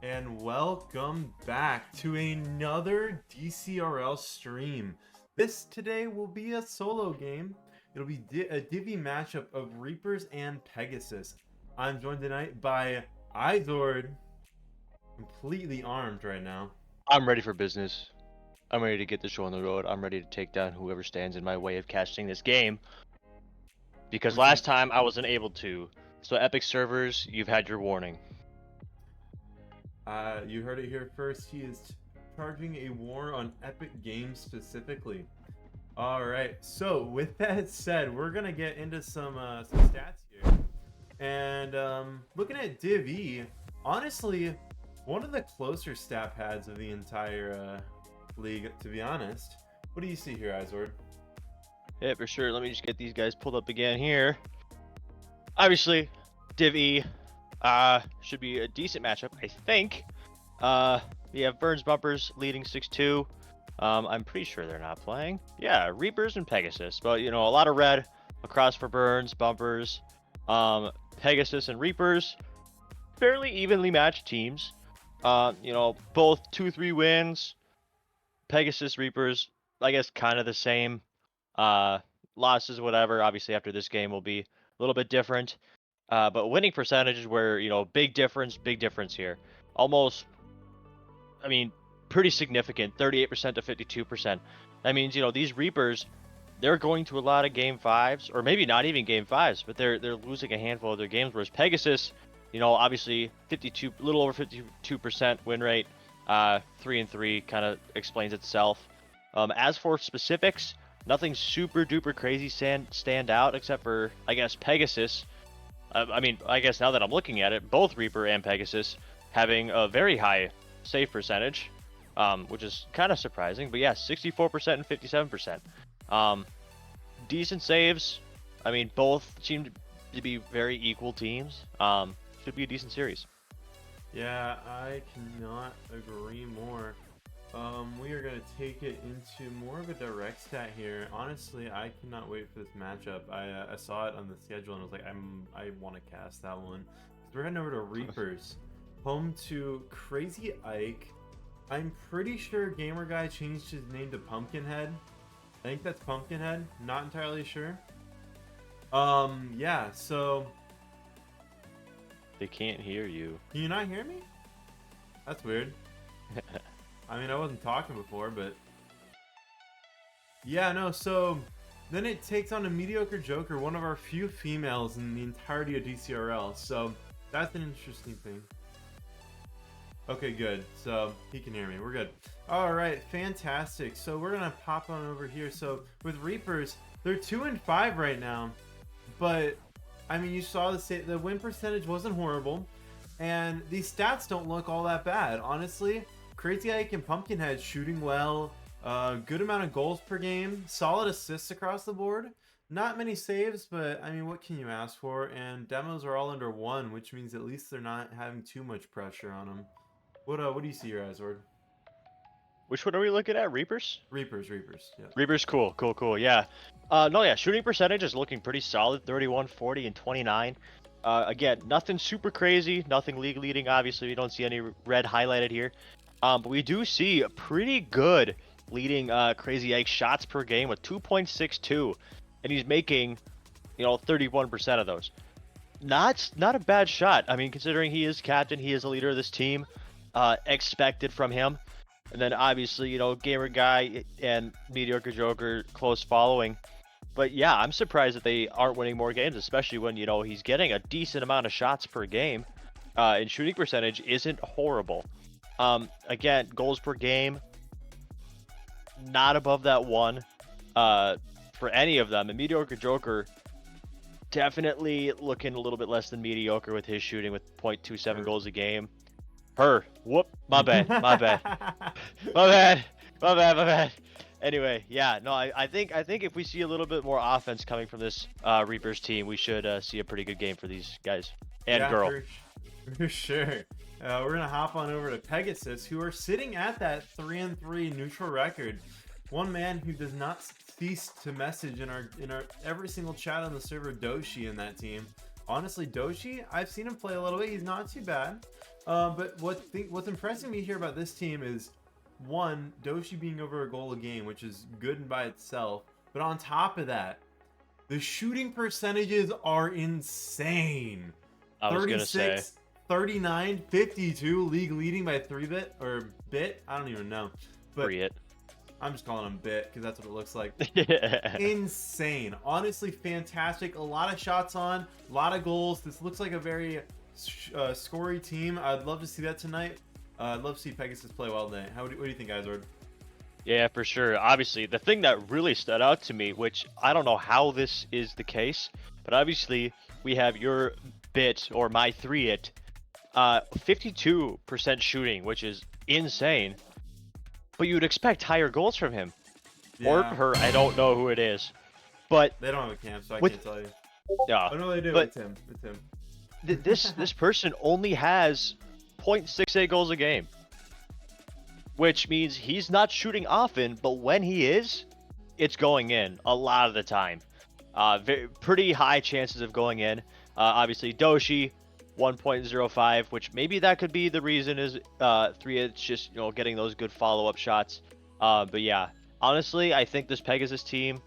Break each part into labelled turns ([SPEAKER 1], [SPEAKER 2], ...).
[SPEAKER 1] And welcome back to another DCRL stream. This today will be a solo game. It'll be a DIV matchup of Reapers and Pegasus. I'm joined tonight by Izord, completely armed right now.
[SPEAKER 2] I'm ready for business. I'm ready to get the show on the road. I'm ready to take down whoever stands in my way of catching this game. Because last time I wasn't able to. So Epic servers, you've had your warning.
[SPEAKER 1] You heard it here first. He is charging a war on Epic Games specifically. All right. So with that said, we're gonna get into some stats here. And looking at DIV, honestly, one of the closer stat pads of the entire league, to be honest. What do you see here, Izord?
[SPEAKER 2] Yeah, for sure. Let me just get these guys pulled up again here. Obviously, Div should be a decent matchup, I think. We have Burns Bumpers leading 6-2. I'm pretty sure they're not playing. Yeah, Reapers and Pegasus. But, a lot of red across for Burns, Bumpers. Pegasus and Reapers, fairly evenly matched teams. Both 2-3 wins. Pegasus, Reapers, I guess kind of the same. Losses, whatever. Obviously, after this game will be a little bit different. But winning percentages where, big difference here. Almost, pretty significant, 38% to 52%. That means, these Reapers, they're going to a lot of game fives, or maybe not even game fives, but they're losing a handful of their games. Whereas Pegasus, obviously a little over 52% win rate, 3-3 kind of explains itself. As for specifics, nothing super duper crazy stand out except for, I guess, Pegasus. I guess now that I'm looking at it, both Reaper and Pegasus having a very high save percentage, which is kind of surprising. But yeah, 64% and 57%. Decent saves. Both seem to be very equal teams. Should be a decent series.
[SPEAKER 1] Yeah, I cannot agree more. We are going to take it into more of a direct stat here. Honestly, I cannot wait for this matchup. I saw it on the schedule and I was like, I want to cast that one. We're heading over to Reapers, home to Crazy Ike. I'm pretty sure Gamer Guy changed his name to Pumpkinhead. I think that's Pumpkinhead. Not entirely sure. Yeah, so...
[SPEAKER 2] They can't hear you.
[SPEAKER 1] Can you not hear me? That's weird. I wasn't talking before, but... Yeah, no, so... Then it takes on a Mediocre Joker, one of our few females in the entirety of DCRL. So, that's an interesting thing. Okay, good. So, he can hear me. We're good. Alright, fantastic. So, we're going to pop on over here. So, with Reapers, they're 2-5 right now. But, you saw the win percentage wasn't horrible. And these stats don't look all that bad, honestly. Crazy Ike and Pumpkinhead shooting well, good amount of goals per game, solid assists across the board. Not many saves, but what can you ask for? And demos are all under 1, which means at least they're not having too much pressure on them. What do you see here, Izord?
[SPEAKER 2] Which one are we looking at? Reapers?
[SPEAKER 1] Reapers, yeah.
[SPEAKER 2] Reapers, cool, yeah. Shooting percentage is looking pretty solid, 31, 40, and 29. Again, nothing super crazy, nothing league leading, obviously. We don't see any red highlighted here. But we do see a pretty good leading Crazy Ike shots per game with 2.62. And he's making, 31% of those. Not a bad shot. Considering he is captain, he is a leader of this team. Expected from him. And then obviously, Gamer Guy and Mediocre Joker close following. But yeah, I'm surprised that they aren't winning more games, especially when, he's getting a decent amount of shots per game. And shooting percentage isn't horrible. Again, goals per game, not above that 1 for any of them. And Mediocre Joker definitely looking a little bit less than mediocre with his shooting with 0.27 goals a game. Whoop, my bad. My bad. Anyway, yeah, no, I think if we see a little bit more offense coming from this Reapers team, we should see a pretty good game for these guys and girl.
[SPEAKER 1] For sure. We're going to hop on over to Pegasus, who are sitting at that 3-3 neutral record. One man who does not cease to message in our every single chat on the server, Doshi, in that team. honestly, Doshi, I've seen him play a little bit. He's not too bad. But what's impressing me here about this team is, one, Doshi being over a goal a game, which is good by itself. But on top of that, the shooting percentages are insane.
[SPEAKER 2] I was gonna say
[SPEAKER 1] 39, 52, league leading by 3-bit or bit. I don't even know. But
[SPEAKER 2] free it.
[SPEAKER 1] I'm just calling them bit because that's what it looks like.
[SPEAKER 2] Yeah.
[SPEAKER 1] Insane. Honestly, fantastic. A lot of shots on, a lot of goals. This looks like a very scory team. I'd love to see that tonight. I'd love to see Pegasus play well tonight. What do you think, guys?
[SPEAKER 2] Yeah, for sure. Obviously, the thing that really stood out to me, which I don't know how this is the case, but obviously we have your bit or my 3-it, 52% shooting, which is insane. But you would expect higher goals from him.
[SPEAKER 1] Yeah.
[SPEAKER 2] Or her, I don't know who it is. But
[SPEAKER 1] they don't have a camp, so I can't tell you.
[SPEAKER 2] Yeah.
[SPEAKER 1] Oh, no, they do.
[SPEAKER 2] But
[SPEAKER 1] It's him. It's him.
[SPEAKER 2] This person only has 0.68 goals a game. Which means he's not shooting often, but when he is, it's going in a lot of the time. Pretty high chances of going in. Obviously, Doshi, 1.05, which maybe that could be the reason is 3-it's just, getting those good follow-up shots. But yeah, honestly, I think this Pegasus team,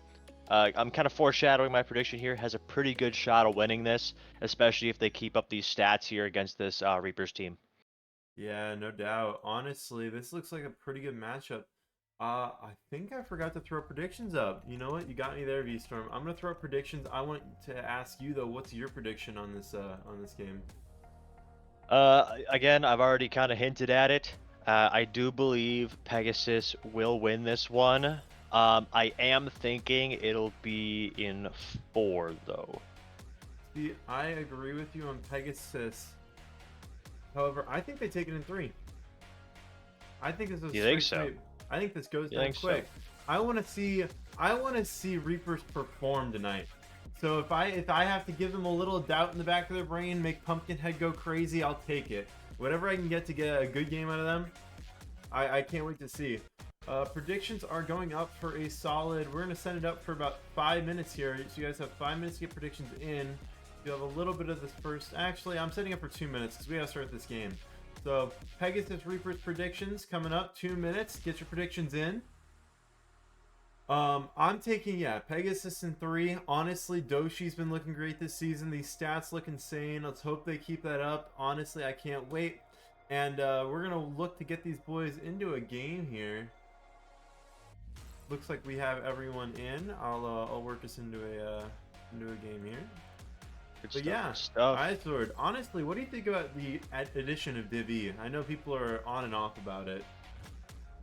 [SPEAKER 2] I'm kind of foreshadowing my prediction here, has a pretty good shot of winning this, especially if they keep up these stats here against this Reapers team.
[SPEAKER 1] Yeah, no doubt. Honestly, this looks like a pretty good matchup. I think I forgot to throw predictions up. You know what? You got me there, V-Storm. I'm gonna throw up predictions. I want to ask you though, what's your prediction on this game?
[SPEAKER 2] Again, I've already kind of hinted at it. I do believe Pegasus will win this one. I am thinking it'll be in 4 though.
[SPEAKER 1] See, I agree with you on Pegasus. However, I think they take it in 3. I think this is.
[SPEAKER 2] You think so?
[SPEAKER 1] I think this goes down quick. So? I want to see Reapers perform tonight. So if I have to give them a little doubt in the back of their brain, make Pumpkinhead go crazy, I'll take it. Whatever I can get to get a good game out of them, I can't wait to see. Predictions are going up for a solid. We're gonna send it up for about 5 minutes here, so you guys have 5 minutes to get predictions in. You have a little bit of this first. Actually, I'm setting up for 2 minutes because we gotta start this game. So Pegasus Reapers predictions coming up. 2 minutes. Get your predictions in. I'm taking Pegasus in 3. Honestly, Doshi's been looking great this season. These stats look insane. Let's hope they keep that up. Honestly, I can't wait. And we're gonna look to get these boys into a game here. Looks like we have everyone in. I'll work us into a game here. But yeah, iSword. Honestly, what do you think about the addition of DIV? I know people are on and off about it.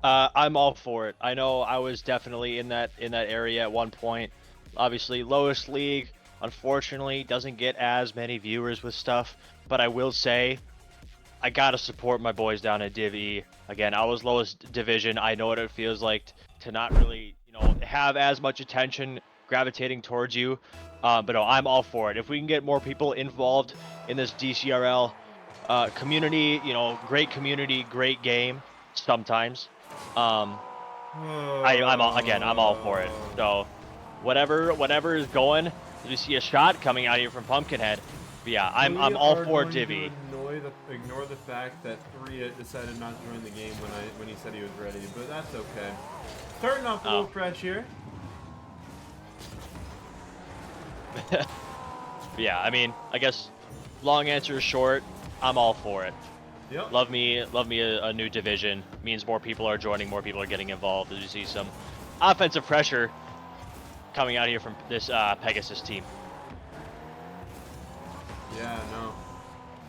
[SPEAKER 2] I'm all for it. I know I was definitely in that area at one point. Obviously, lowest league, unfortunately, doesn't get as many viewers with stuff. But I will say, I gotta support my boys down at DIV. Again, I was lowest division. I know what it feels like to not really, have as much attention gravitating towards you. But no, I'm all for it. If we can get more people involved in this DCRL community, great community, great game. Sometimes, I'm all for it. So, whatever is going, we see a shot coming out here from Pumpkinhead. But yeah, I'm all for Divvy.
[SPEAKER 1] Ignore the fact that 3-it decided not to join the game when he said he was ready, but that's okay. Starting off a little fresh here.
[SPEAKER 2] Yeah, I mean, I guess long answer is short. I'm all for it.
[SPEAKER 1] Yep.
[SPEAKER 2] Love me a new division. Means more people are joining, more people are getting involved. As you see some offensive pressure coming out here from this Pegasus team.
[SPEAKER 1] Yeah, no.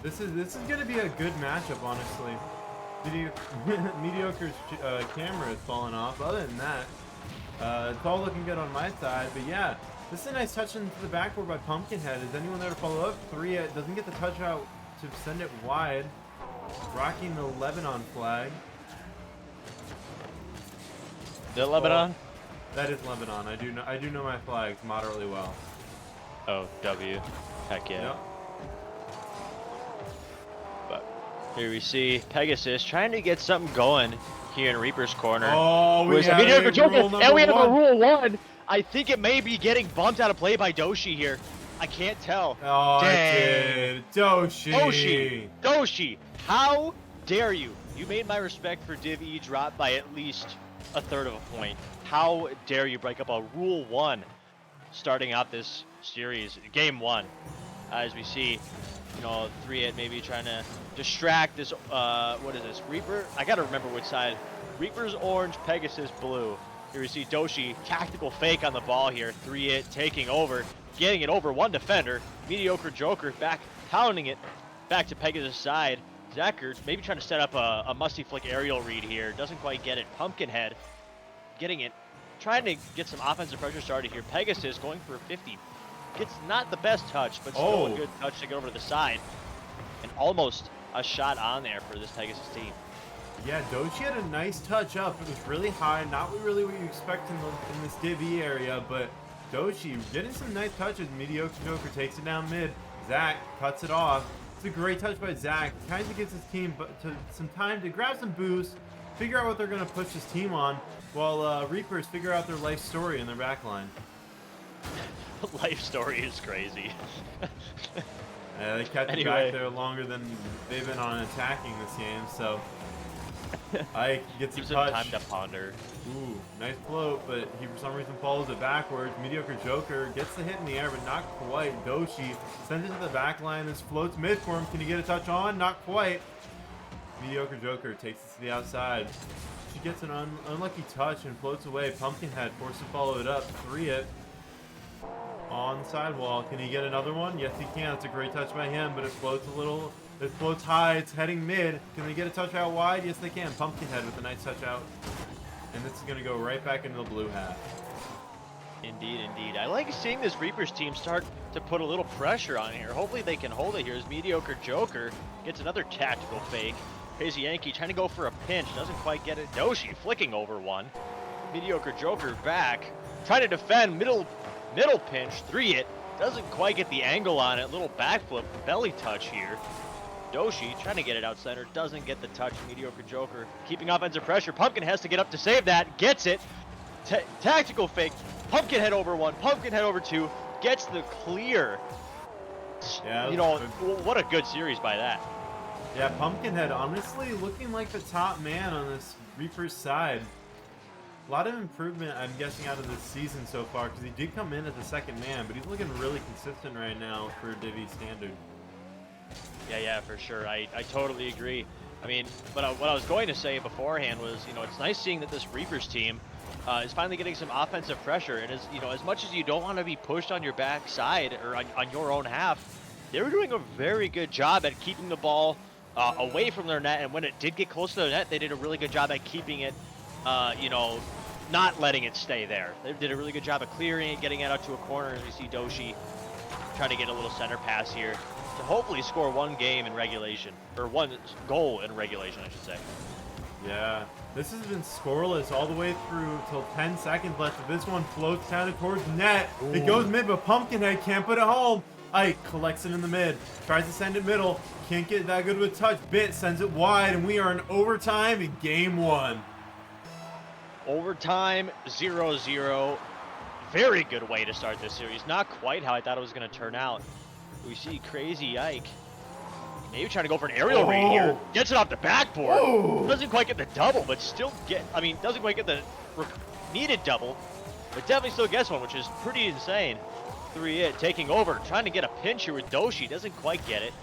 [SPEAKER 1] This is gonna be a good matchup, honestly. Mediocre's camera is falling off. Other than that, it's all looking good on my side. But yeah, this is a nice touch into the backboard by Pumpkinhead. Is anyone there to follow up? 3-it doesn't get the touch out to send it wide. Rocking the Lebanon flag.
[SPEAKER 2] Is it Lebanon?
[SPEAKER 1] That is Lebanon. I do know my flags moderately well.
[SPEAKER 2] Oh, W. Heck yeah.
[SPEAKER 1] Yep.
[SPEAKER 2] But here we see Pegasus trying to get something going here in Reaper's corner.
[SPEAKER 1] Oh, we have
[SPEAKER 2] and we have a rule 1. I think it may be getting bumped out of play by Doshi here. I can't tell.
[SPEAKER 1] Oh, I
[SPEAKER 2] Dang.
[SPEAKER 1] did. Doshi.
[SPEAKER 2] Doshi, how dare you? You made my respect for Div E drop by at least a third of a point. How dare you break up a Rule 1 starting out this series, Game 1. As we see, you know, 3-8 maybe trying to distract this, what is this, Reaper? I gotta remember which side. Reaper's orange, Pegasus blue. Here we see Doshi, tactical fake on the ball here. 3-8 taking over, getting it over one defender. Mediocre Joker back, pounding it back to Pegasus' side. Zacher maybe trying to set up a musty flick aerial read here. Doesn't quite get it. Pumpkinhead getting it. Trying to get some offensive pressure started here. Pegasus going for a 50. Gets not the best touch, but still a good touch to get over to the side. And almost a shot on there for this Pegasus team.
[SPEAKER 1] Yeah, Doshi had a nice touch up. It was really high, not really what you expect in this Div E area, but Doshi getting some nice touches. Mediocre Joker takes it down mid. Zach cuts it off. It's a great touch by Zach. Kind of gives his team some time to grab some boost, figure out what they're going to push his team on, while Reapers figure out their life story in their backline.
[SPEAKER 2] Life story is crazy.
[SPEAKER 1] Yeah, they kept it back there longer than they've been on attacking this game, so Ike gets a touch.
[SPEAKER 2] Time to ponder.
[SPEAKER 1] Ooh, nice float, but he for some reason follows it backwards. Mediocre Joker gets the hit in the air, but not quite. Doshi sends it to the back line. This floats mid for him. Can he get a touch on? Not quite. Mediocre Joker takes it to the outside. She gets an unlucky touch and floats away. Pumpkinhead forced to follow it up. 3-it on the sidewall. Can he get another one? Yes, he can. It's a great touch by him, but it floats a little. It floats high. It's heading mid. Can they get a touch out wide? Yes, they can. Pumpkinhead with a nice touch out. And this is going to go right back into the blue half.
[SPEAKER 2] Indeed, indeed. I like seeing this Reapers team start to put a little pressure on here. Hopefully they can hold it here as Mediocre Joker gets another tactical fake. Crazy Yankee trying to go for a pinch. Doesn't quite get it. Doshi flicking over one. Mediocre Joker back. Trying to defend. Middle pinch. 3-it. Doesn't quite get the angle on it. Little backflip. Belly touch here. Doshi trying to get it out center. Doesn't get the touch. Mediocre Joker keeping offensive pressure. Pumpkin has to get up to save that. Gets it. Tactical fake. Pumpkinhead over one. Pumpkinhead over two. Gets the clear.
[SPEAKER 1] Yeah,
[SPEAKER 2] you know, what a good series by that.
[SPEAKER 1] Yeah, Pumpkinhead honestly looking like the top man on this Reaper's side. A lot of improvement, I'm guessing, out of this season so far, because he did come in as the second man, but he's looking really consistent right now for Div E standard.
[SPEAKER 2] Yeah, for sure. I totally agree. I mean, but what I was going to say beforehand was, you know, it's nice seeing that this Reapers team is finally getting some offensive pressure. And as you know, as much as you don't want to be pushed on your back side or on your own half, they were doing a very good job at keeping the ball away from their net. And when it did get close to their net, they did a really good job at keeping it, you know, not letting it stay there. They did a really good job of clearing it, getting it out to a corner. As we see Doshi trying to get a little center pass here to hopefully score one game in regulation, or one goal in regulation, I should say.
[SPEAKER 1] Yeah, this has been scoreless all the way through till 10 seconds left. If this one floats down towards net, it goes mid, but Pumpkinhead can't put it home. Ike collects it in the mid, tries to send it middle, can't get that good of a touch. Bit sends it wide, and we are in overtime in game one.
[SPEAKER 2] Overtime, 0-0. Very good way to start this series. Not quite how I thought it was going to turn out. We see Crazy Ike maybe trying to go for an aerial read here. Gets it off the backboard. Doesn't quite get the double, but still doesn't quite get the needed double, but definitely still gets one, which is pretty insane. 3-it taking over, trying to get a pinch here with Doshi. Doesn't quite get it.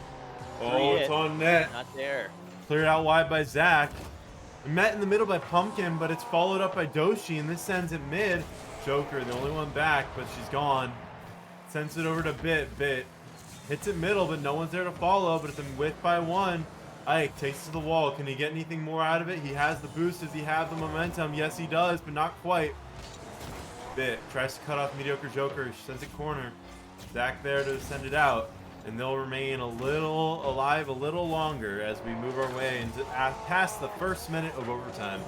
[SPEAKER 1] It's on net.
[SPEAKER 2] Not there.
[SPEAKER 1] Cleared out wide by Zach. Met in the middle by Pumpkin, but it's followed up by Doshi, and this sends it mid. Joker, the only one back, but she's gone. Sends it over to Bit. Bit hits it middle, but no one's there to follow, but it's a width by one. Ike takes to the wall. Can he get anything more out of it? He has the boost. Does he have the momentum? Yes, he does, but not quite. Bit tries to cut off Mediocre Joker. She sends it corner. Zach there to send it out. And they'll remain a little alive a little longer as we move our way into past the first minute of overtime.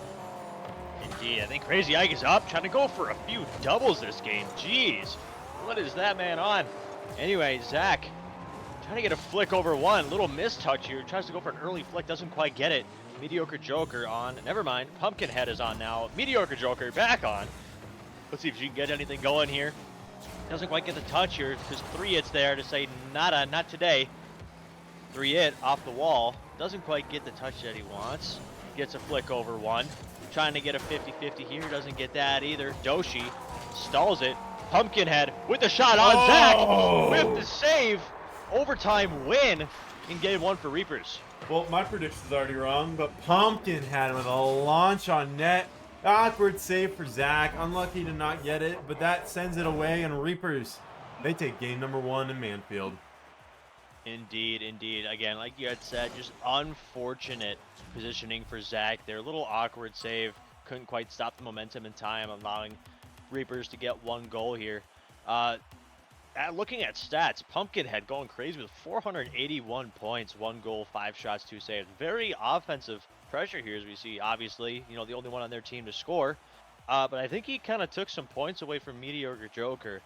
[SPEAKER 2] Indeed, I think Crazy Ike is up, trying to go for a few doubles this game. Jeez, what is that man on? Anyway, Zach trying to get a flick over one. Little mistouch here. Tries to go for an early flick, doesn't quite get it. Mediocre Joker on. Never mind, Pumpkinhead is on now. Mediocre Joker back on. Let's see if she can get anything going here. Doesn't quite get the touch here because 3-It's there to say nada, not today. 3-It off the wall. Doesn't quite get the touch that he wants. Gets a flick over one. Trying to get a 50-50 here. Doesn't get that either. Doshi stalls it. Pumpkinhead with the shot on Zach with the save. Overtime win in game one for Reapers.
[SPEAKER 1] Well, my prediction's already wrong, but Pumpkinhead with a launch on net. Awkward save for Zach. Unlucky to not get it, but that sends it away, and Reapers, they take game number 1 in Manfield.
[SPEAKER 2] Indeed, indeed. Again, like you had said, just unfortunate positioning for Zach. Their little awkward save couldn't quite stop the momentum in time, allowing Reapers to get 1 goal here. Looking at stats, Pumpkinhead going crazy with 481 points, 1 goal, 5 shots, 2 saves. Very offensive pressure here, as we see. Obviously, you know, the only one on their team to score. But I think he kind of took some points away from Mediocre Joker.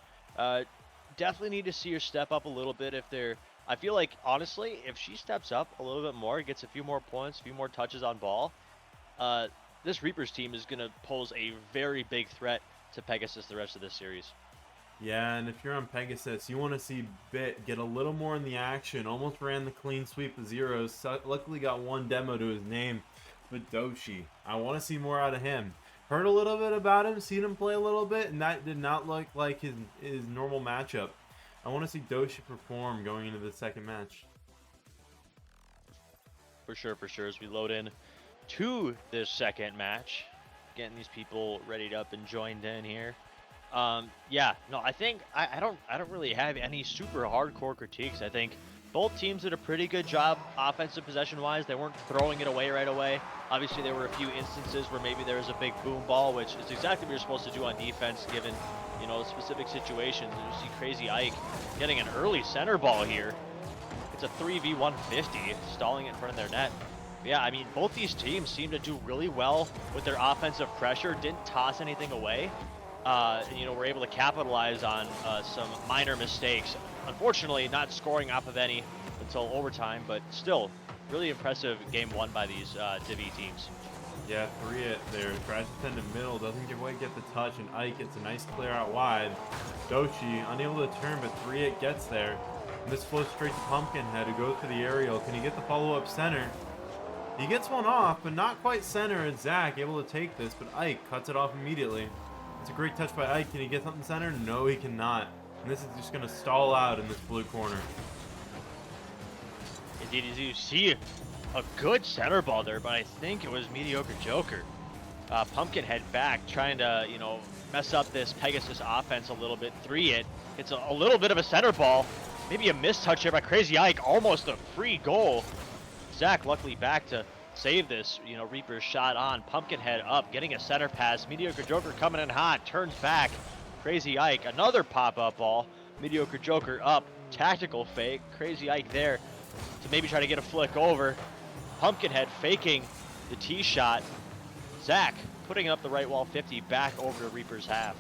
[SPEAKER 2] Definitely need to see her step up a little bit if they're... I feel like, honestly, if she steps up a little bit more, gets a few more points, a few more touches on ball, this Reapers team is going to pose a very big threat to Pegasus the rest of this series.
[SPEAKER 1] Yeah, and if you're on Pegasus, you want to see Bit get a little more in the action. Almost ran the clean sweep of zeros. Luckily got 1 demo to his name. But Doshi, I want to see more out of him. Heard a little bit about him, seen him play a little bit, and that did not look like his normal matchup. I want to see Doshi perform going into the second match.
[SPEAKER 2] For sure, as we load in to this second match. Getting these people readied up and joined in here. Yeah, no, I think I don't really have any super hardcore critiques. I think both teams did a pretty good job offensive possession wise. They weren't throwing it away right away. Obviously there were a few instances where maybe there was a big boom ball, which is exactly what you're supposed to do on defense given, you know, specific situations. You see Crazy Ike getting an early center ball here. It's a 3v150, stalling it in front of their net. Yeah, I mean, both these teams seem to do really well with their offensive pressure. Didn't toss anything away. And, you know, we're able to capitalize on some minor mistakes. Unfortunately, not scoring off of any until overtime, but still, really impressive game 1 by these DIV teams.
[SPEAKER 1] Yeah, 3-It there. Tries to send to middle, doesn't get the touch, and Ike gets a nice clear out wide. Doshi unable to turn, but 3-It gets there. And this flows straight to Pumpkinhead, who goes for the aerial. Can he get the follow-up center? He gets one off, but not quite center, and Zach able to take this, but Ike cuts it off immediately. It's a great touch by Ike. Can he get something center? No, he cannot. And this is just going to stall out in this blue corner.
[SPEAKER 2] Indeed, as you see, a good center ball there, but I think it was Mediocre Joker. Pumpkinhead back, trying to, you know, mess up this Pegasus offense a little bit. 3-It. It's a little bit of a center ball. Maybe a missed touch here by Crazy Ike. Almost a free goal. Zach luckily back to save this, you know, Reaper's shot on. Pumpkinhead up, getting a center pass. Mediocre Joker coming in hot, turns back. Crazy Ike, another pop-up ball. Mediocre Joker up, tactical fake. Crazy Ike there to maybe try to get a flick over. Pumpkinhead faking the tee shot. Zach putting up the right wall 50 back over to Reaper's half.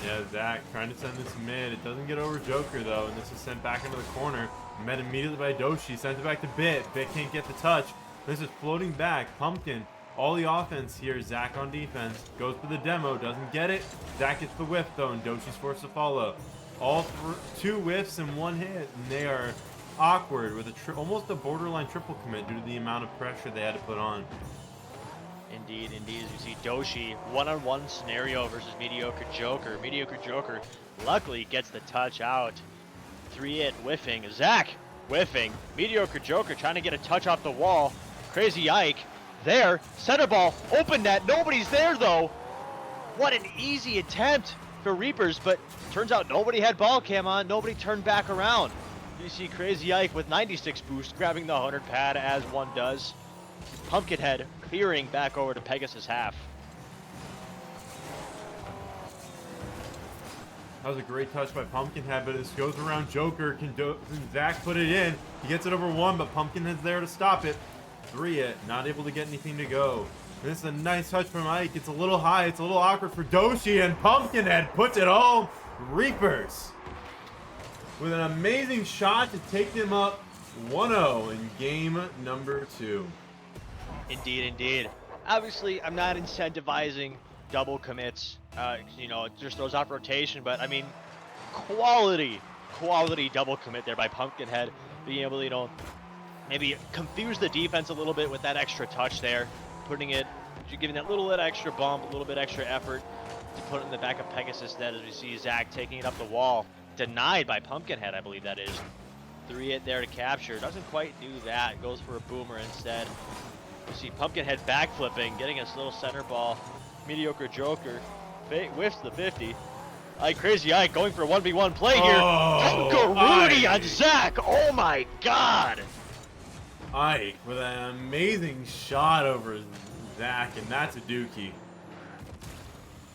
[SPEAKER 1] Yeah, Zach trying to send this mid. It doesn't get over Joker, though, and this is sent back into the corner. Met immediately by Doshi, sent it back to Bit. Bit can't get the touch. This is floating back. Pumpkin, all the offense here. Zach on defense. Goes for the demo, doesn't get it. Zach gets the whiff, though, and Doshi's forced to follow. All 2 whiffs and 1 hit, and they are awkward with almost a borderline triple commit due to the amount of pressure they had to put on.
[SPEAKER 2] Indeed, indeed. As you see Doshi, one-on-one scenario versus Mediocre Joker. Mediocre Joker luckily gets the touch out. 3-It whiffing. Zach whiffing. Mediocre Joker trying to get a touch off the wall. Crazy Ike there. Center ball. Open net. Nobody's there, though. What an easy attempt for Reapers, but turns out nobody had ball cam on. Nobody turned back around. You see Crazy Ike with 96 boost grabbing the 100 pad as one does. Pumpkinhead clearing back over to Pegasus half.
[SPEAKER 1] That was a great touch by Pumpkinhead, but this goes around Joker. Can Zach put it in? He gets it over 1, but Pumpkinhead's there to stop it. 3-It, not able to get anything to go. This is a nice touch from Ike. It's a little high. It's a little awkward for Doshi, and Pumpkinhead puts it home. Reapers with an amazing shot to take them up 1-0 in game number 2.
[SPEAKER 2] Indeed, indeed. Obviously, I'm not incentivizing double commits. You know, it just throws off rotation, but I mean, quality double commit there by Pumpkinhead, being able to, you know, maybe confuse the defense a little bit with that extra touch there, putting it, giving that little bit extra bump, a little bit extra effort to put it in the back of Pegasus net, as we see Zach taking it up the wall, denied by Pumpkinhead, I believe that is. 3-hit there to capture, doesn't quite do that, goes for a boomer instead. You see Pumpkinhead backflipping, getting his little center ball. Mediocre Joker whiffs the 50. Crazy Ike going for a 1v1 play here. Rudy on Zach. Oh my god.
[SPEAKER 1] Ike with an amazing shot over Zach, and that's a dookie.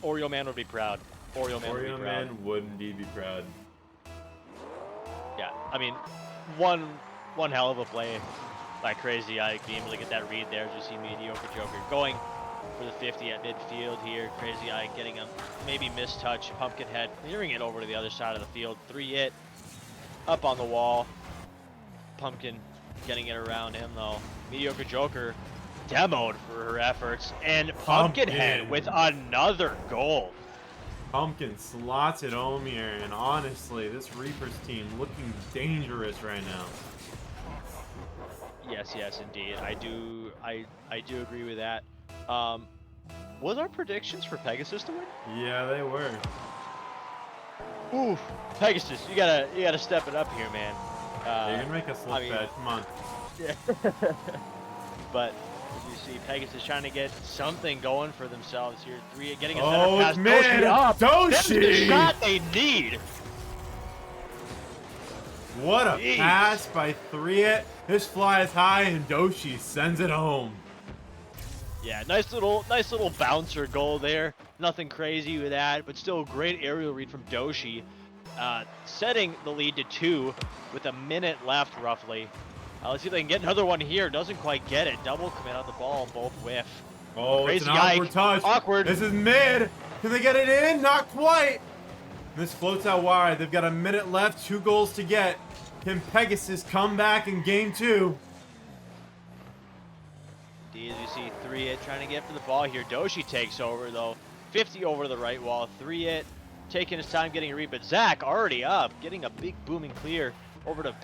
[SPEAKER 2] Oreo Man would be proud. Oreo Man
[SPEAKER 1] would indeed be proud.
[SPEAKER 2] Yeah, I mean, one hell of a play by Crazy Ike, being able to get that read there. As you see Mediocre Joker going for the 50 at midfield here. Crazy Ike getting a maybe missed touch. Pumpkinhead clearing it over to the other side of the field. 3-hit up on the wall. Pumpkin getting it around him though. Mediocre Joker demoed for her efforts, and Pumpkinhead with another goal.
[SPEAKER 1] Pumpkin slots it home here, and honestly, this Reapers team looking dangerous right now.
[SPEAKER 2] Yes, indeed. I do agree with that. Was our predictions for Pegasus to win?
[SPEAKER 1] Yeah, they were.
[SPEAKER 2] Ooh, Pegasus, you gotta step it up here, man.
[SPEAKER 1] You're gonna make us look bad. Come on.
[SPEAKER 2] Yeah. But you see Pegasus trying to get something going for themselves here. Getting a center pass.
[SPEAKER 1] Man,
[SPEAKER 2] up.
[SPEAKER 1] Doshi!
[SPEAKER 2] That's the shot they need.
[SPEAKER 1] What a pass by 3-hit. This flies high, and Doshi sends it home.
[SPEAKER 2] Yeah, nice little bouncer goal there. Nothing crazy with that, but still a great aerial read from Doshi, setting the lead to 2 with a minute left roughly. Let's see if they can get another one here. Doesn't quite get it. Double commit on the ball, both whiff.
[SPEAKER 1] Oh,
[SPEAKER 2] Crazy
[SPEAKER 1] it's an awkward touch.
[SPEAKER 2] Awkward.
[SPEAKER 1] This is mid. Can they get it in? Not quite. This floats out wide. They've got a minute left. 2 goals to get. Can Pegasus come back in game 2?
[SPEAKER 2] Indeed, as you see 3-hit trying to get for the ball here. Doshi takes over though. 50 over the right wall. 3-hit taking his time getting a read, but Zach already up, getting a big booming clear over to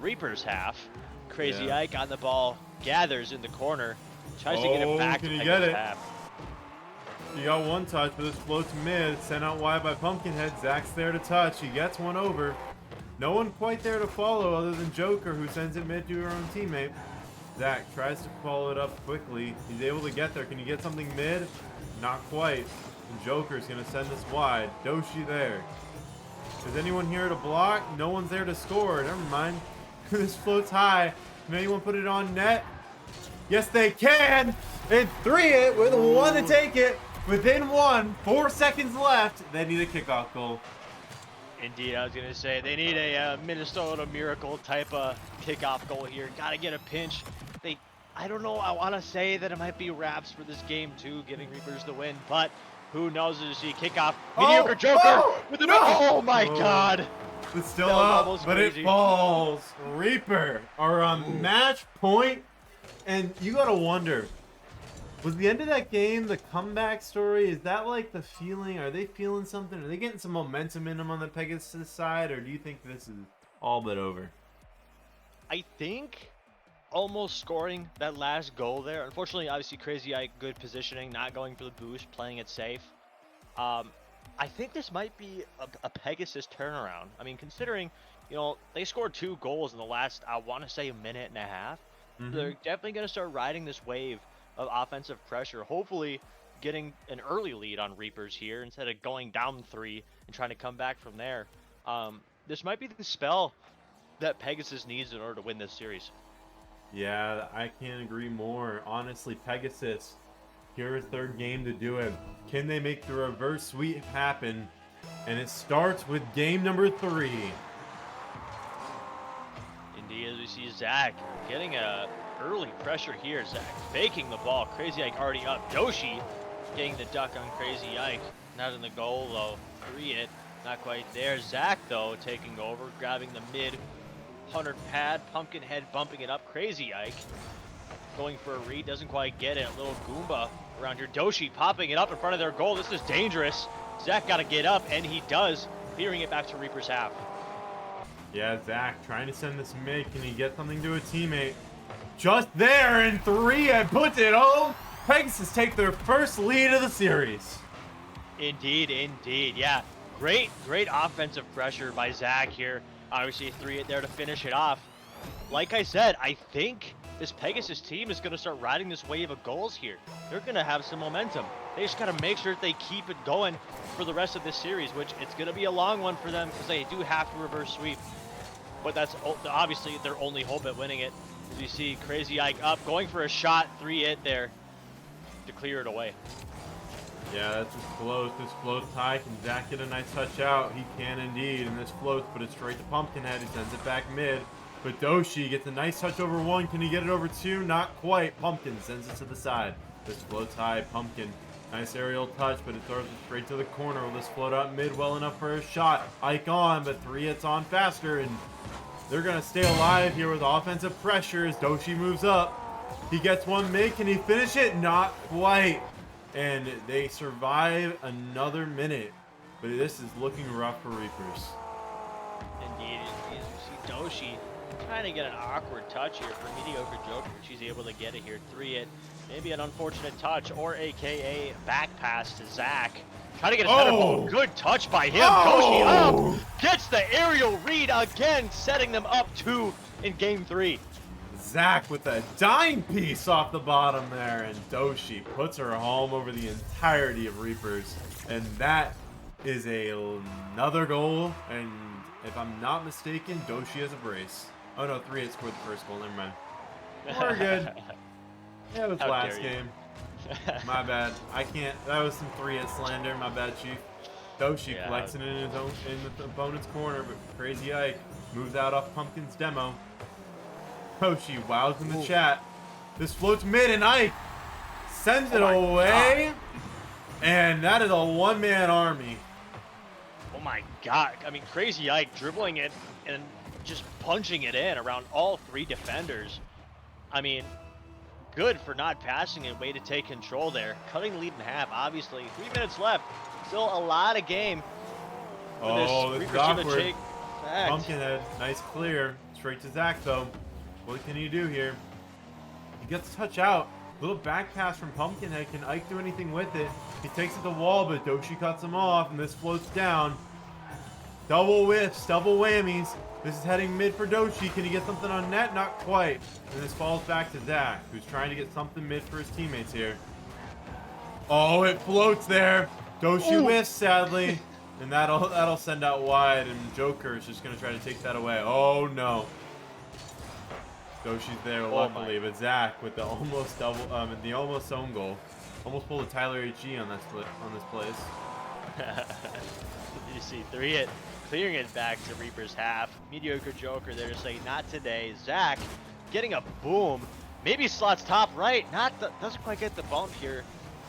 [SPEAKER 2] Reaper's half. Crazy Ike on the ball, gathers in the corner, tries to get it back to Pegasus half.
[SPEAKER 1] You got one touch, but this floats mid, sent out wide by Pumpkinhead. Zach's there to touch. He gets one over. No one quite there to follow other than Joker, who sends it mid to her own teammate. Zach tries to follow it up quickly. He's able to get there. Can you get something mid? Not quite. And Joker's going to send this wide. Doshi there. Is anyone here to block? No one's there to score. Never mind. This floats high. Can anyone put it on net? Yes, they can. And 3-hit with 1 to take it. Within 1. 4 seconds left. They need a kickoff goal.
[SPEAKER 2] Indeed, I was going to say they need a Minnesota Miracle type of kickoff goal here. Got to get a pinch. I don't know. I want to say that it might be wraps for this game too, getting Reapers the win, but who knows? As you see kickoff, Mediocre Joker with the oh my god!
[SPEAKER 1] It's still up, but it falls. Reaper are on match point, and you gotta wonder, was the end of that game the comeback story? Is that like the feeling? Are they feeling something? Are they getting some momentum in them on the Pegasus side, or do you think this is all but over?
[SPEAKER 2] I think almost scoring that last goal there. Unfortunately, obviously Crazy Ike, good positioning, not going for the boost, playing it safe. I think this might be a Pegasus turnaround. I mean, considering, you know, they scored 2 goals in the last, I want to say, a minute and a half. Mm-hmm. They're definitely going to start riding this wave of offensive pressure, hopefully getting an early lead on Reapers here instead of going down 3 and trying to come back from there. This might be the spell that Pegasus needs in order to win this series.
[SPEAKER 1] Yeah, I can't agree more. Honestly, Pegasus, here's their game to do it. Can they make the reverse sweep happen? And it starts with game number 3.
[SPEAKER 2] Indeed, as we see Zach getting a early pressure here. Zach faking the ball. Crazy Ike already up. Doshi getting the duck on Crazy Ike. Not in the goal, though. 3-hit. Not quite there. Zach, though, taking over, grabbing the mid 100 pad. Pumpkinhead bumping it up. Crazy Ike going for a read. Doesn't quite get it. A little Goomba around here. Doshi popping it up in front of their goal. This is dangerous. Zach got to get up, and he does. clearing it back to Reaper's half.
[SPEAKER 1] Yeah, Zach trying to send this mid. Can he get something to a teammate? Just there, and 3 and puts it home. Pegasus take their first lead of the series.
[SPEAKER 2] Indeed, indeed. Yeah, great offensive pressure by Zach here. Obviously, a 3 there to finish it off. Like I said, I think this Pegasus team is going to start riding this wave of goals here. They're going to have some momentum. They just got to make sure that they keep it going for the rest of this series, which it's going to be a long one for them because they do have to reverse sweep. But that's obviously their only hope at winning it. As you see, Crazy Ike up, going for a shot, 3-hit there to clear it away.
[SPEAKER 1] Yeah, that's just close. This floats high. Can Zach get a nice touch out? He can indeed. And this floats, but it's straight to Pumpkinhead. He sends it back mid. But Doshi gets a nice touch over 1. Can he get it over 2? Not quite. Pumpkin sends it to the side. This floats high. Pumpkin. Nice aerial touch, but it throws it straight to the corner. Will this float out mid well enough for a shot? Ike on, but 3 hits on faster. And they're going to stay alive here with offensive pressure as Doshi moves up. He gets 1 mid. Can he finish it? Not quite. And they survive another minute. But this is looking rough for Reapers.
[SPEAKER 2] Indeed, you see Doshi trying to get an awkward touch here for Mediocre Joker. She's able to get it here. 3-hit. Maybe an unfortunate touch, or AKA back pass to Zach. Trying to get a center ball. Good touch by him. Doshi up. Gets the aerial read again, setting them up 2 in game 3.
[SPEAKER 1] Zach with a dime piece off the bottom there, and Doshi puts her home over the entirety of Reapers. And that is another goal, and if I'm not mistaken, Doshi has a brace. Oh no, 3-hit scored the first goal, never mind. We're good. Yeah, it was last game. My bad. I can't, that was some 3-hit slander, my bad, Chief. Doshi flexing in his own, in the opponent's corner, but Crazy Ike moves out off Pumpkin's demo. Doshi wows in the chat. This floats mid, and Ike sends it away. And that is a one-man army.
[SPEAKER 2] Oh my god. I mean, Crazy Ike dribbling it and just punching it in around all 3 defenders. I mean, good for not passing it. Way to take control there. Cutting the lead in half, obviously. 3 minutes left. Still a lot of game.
[SPEAKER 1] Oh, this is awkward. Pumpkinhead, nice clear. Straight to Zach, though. What can he do here? He gets a touch out. Little back pass from Pumpkinhead. Can Ike do anything with it? He takes it to the wall, but Doshi cuts him off, and this floats down. Double whiffs, double whammies. This is heading mid for Doshi. Can he get something on net? Not quite. And this falls back to Zach, who's trying to get something mid for his teammates here. Oh, it floats there. Doshi whiffs, sadly. And that'll send out wide, and Joker is just going to try to take that away. Oh, no. Doshi's there, luckily, but Zach with the almost double, the almost own goal, almost pulled a Tyler HG on this place.
[SPEAKER 2] You see, 3-hit, clearing it back to Reaper's half. Mediocre Joker there to say, not today. Zach getting a boom, maybe slots top right, doesn't quite get the bump here.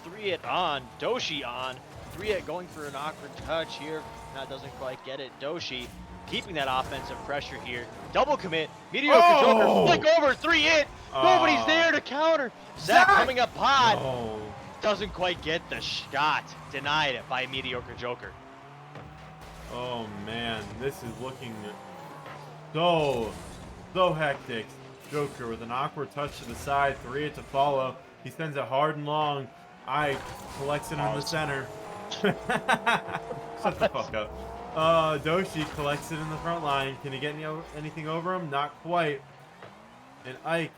[SPEAKER 2] 3-hit on, Doshi on, 3-hit going for an awkward touch here. Doesn't quite get it. Doshi keeping that offensive pressure here. Double commit. Mediocre Joker flick over. 3-hit. Nobody's there to counter. Zach coming up pod. Doesn't quite get the shot. Denied it by Mediocre Joker.
[SPEAKER 1] Oh man, this is looking so hectic. Joker with an awkward touch to the side. 3-hit to follow. He sends it hard and long. Ike collects it in the center. Shut the fuck up. Doshi collects it in the front line. Can he get anything over him? Not quite. And Ike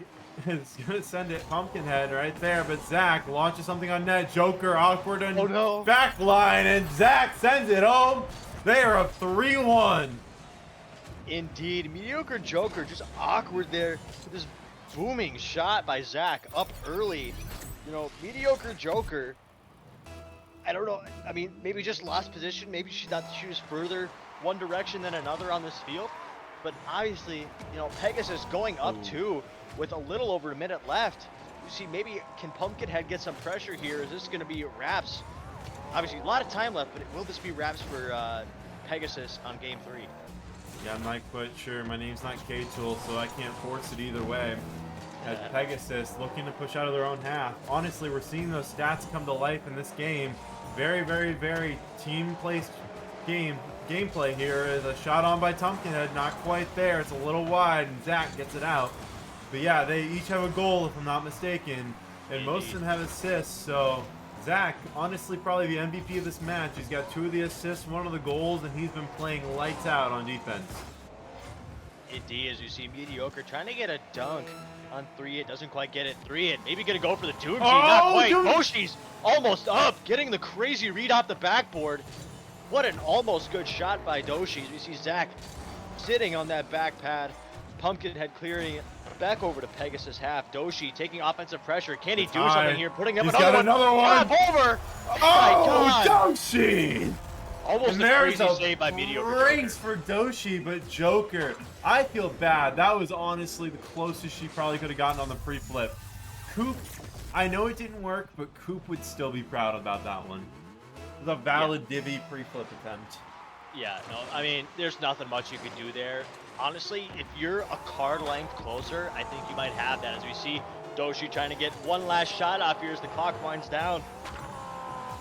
[SPEAKER 1] is going to send it Pumpkinhead right there, but Zach launches something on net. Joker awkward and back line, and Zach sends it home. They are up 3-1.
[SPEAKER 2] Indeed. Mediocre Joker just awkward there with this booming shot by Zach up early. You know, Mediocre Joker, I don't know. I mean, maybe just lost position. Maybe she thought she was further one direction than another on this field. But obviously, you know, Pegasus going up 2 with a little over a minute left. You see, maybe can Pumpkinhead get some pressure here? Is this going to be wraps? Obviously, a lot of time left, but will this be wraps for Pegasus on game 3?
[SPEAKER 1] Yeah, I'm not quite sure. My name's not K-Tool, so I can't force it either way. As Pegasus looking to push out of their own half. Honestly, we're seeing those stats come to life in this game. Very, very, very team-placed game gameplay here is a shot on by Pumpkinhead, not quite there. It's a little wide, and Zach gets it out. But yeah, they each have a goal, if I'm not mistaken, and most of them have assists. So Zach, honestly, probably the MVP of this match. He's got 2 of the assists, 1 of the goals, and he's been playing lights out on defense.
[SPEAKER 2] Indeed, as you see, Mediocre trying to get a dunk on 3. It doesn't quite get it. 3. It maybe gonna go for the Doomsday. Not quite. Doshi's almost up, getting the crazy read off the backboard. What an almost good shot by Doshi. We see Zach sitting on that back pad. Pumpkinhead clearing it back over to Pegasus half. Doshi taking offensive pressure. Can he do something here? Putting up another one. Over. Oh my God.
[SPEAKER 1] Doshi!
[SPEAKER 2] Almost a crazy save by Mediocre.
[SPEAKER 1] Brace for Doshi, but Joker. I feel bad. That was honestly the closest she probably could have gotten on the pre-flip. Coop, I know it didn't work, but Coop would still be proud about that one. It was a valid divvy pre-flip attempt.
[SPEAKER 2] Yeah, no, I mean, there's nothing much you could do there. Honestly, if you're a card length closer, I think you might have that. As we see Doshi trying to get one last shot off here as the clock winds down.